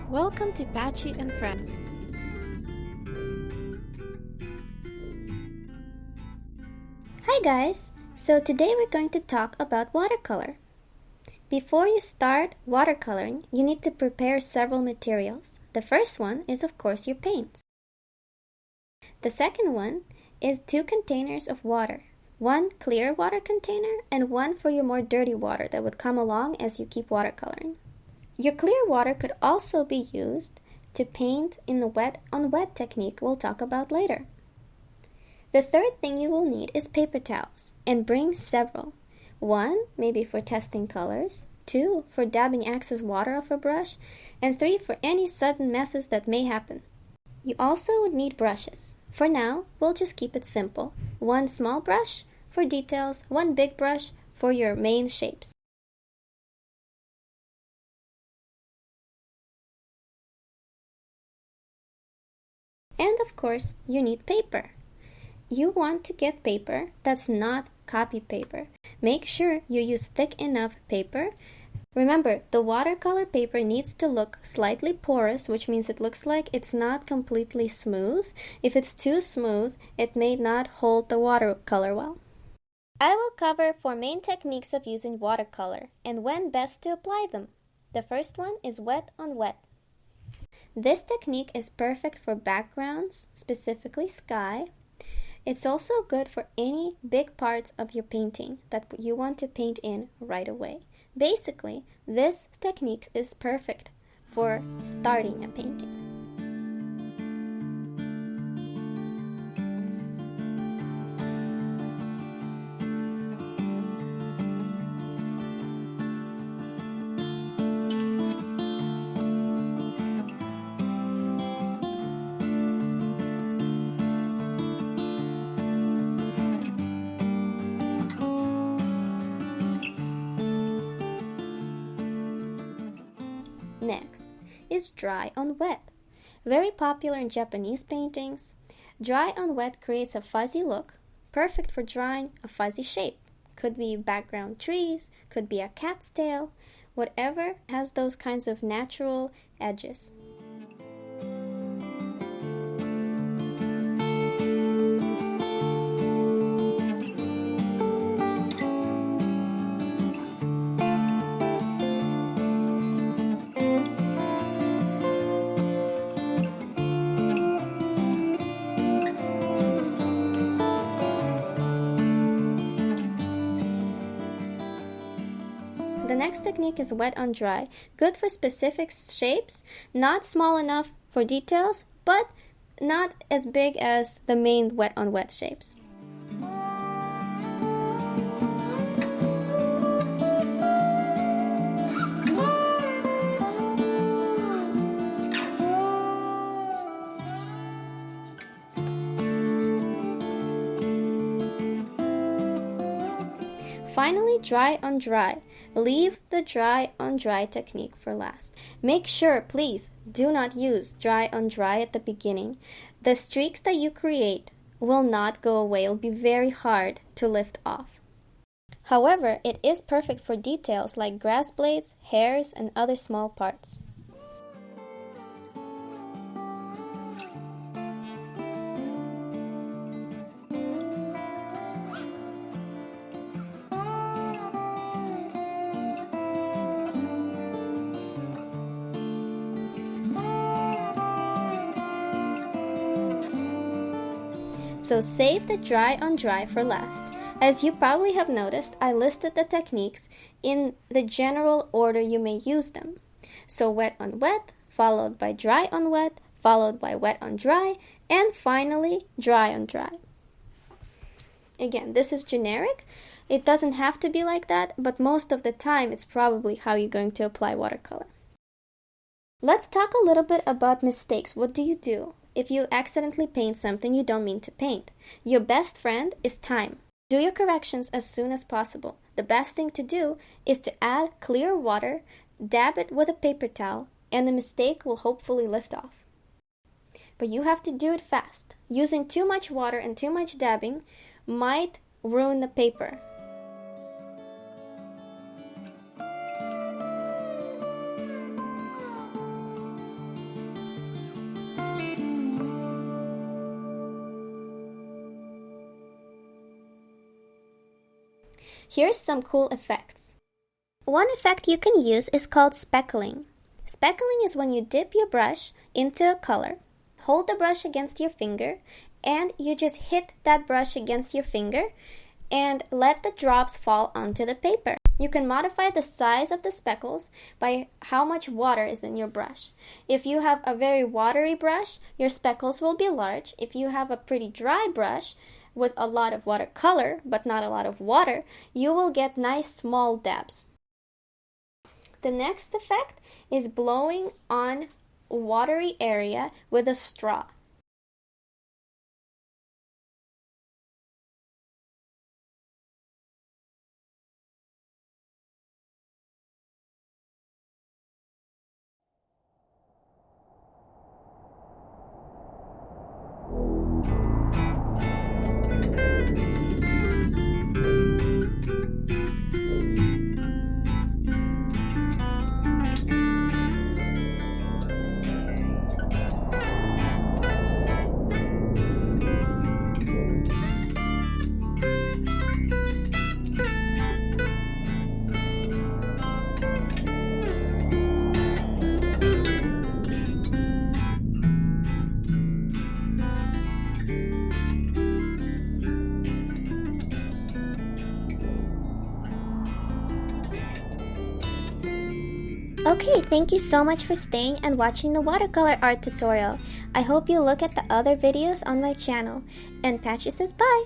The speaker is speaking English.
Welcome to Patchy and Friends. Hi guys! So today we're going to talk about watercolor. Before you start watercoloring, you need to prepare several materials. The first one is of course your paints. The second one is 2 containers of water. One clear water container and one for your more dirty water that would come along as you keep watercoloring. Your clear water could also be used to paint in the wet on wet technique we'll talk about later. The third thing you will need is paper towels, and bring several. 1 maybe for testing colors, 2 for dabbing excess water off a brush, and 3 for any sudden messes that may happen. You also would need brushes. For now, we'll just keep it simple. 1 small brush for details, 1 big brush for your main shapes. And of course, you need paper. You want to get paper that's not copy paper. Make sure you use thick enough paper. Remember, the watercolor paper needs to look slightly porous, which means it looks like it's not completely smooth. If it's too smooth, it may not hold the watercolor well. I will cover 4 main techniques of using watercolor and when best to apply them. The first one is wet on wet. This technique is perfect for backgrounds, specifically sky. It's also good for any big parts of your painting that you want to paint in right away. Basically, this technique is perfect for starting a painting. Next is dry on wet. Very popular in Japanese paintings. Dry on wet creates a fuzzy look, perfect for drawing a fuzzy shape. Could be background trees, could be a cat's tail, whatever has those kinds of natural edges. The next technique is wet on dry. Good for specific shapes, not small enough for details, but not as big as the main wet on wet shapes. Finally, dry on dry. Leave the dry on dry technique for last. Make sure, please, do not use dry on dry at the beginning. The streaks that you create will not go away. It will be very hard to lift off. However, it is perfect for details like grass blades, hairs, and other small parts. So save the dry on dry for last. As you probably have noticed, I listed the techniques in the general order you may use them. So wet on wet, followed by dry on wet, followed by wet on dry, and finally dry on dry. Again, this is generic. It doesn't have to be like that, but most of the time it's probably how you're going to apply watercolor. Let's talk a little bit about mistakes. What do you do if you accidentally paint something you don't mean to paint? Your best friend is time. Do your corrections as soon as possible. The best thing to do is to add clear water, dab it with a paper towel, and the mistake will hopefully lift off. But you have to do it fast. Using too much water and too much dabbing might ruin the paper. Here's some cool effects. One effect you can use is called speckling. Speckling is when you dip your brush into a color, hold the brush against your finger, and you just hit that brush against your finger and let the drops fall onto the paper. You can modify the size of the speckles by how much water is in your brush. If you have a very watery brush, your speckles will be large. If you have a pretty dry brush with a lot of watercolor but not a lot of water, you will get nice small dabs. The next effect is blowing on a watery area with a straw. Okay, thank you so much for staying and watching the watercolor art tutorial. I hope you look at the other videos on my channel. And Patchy says bye!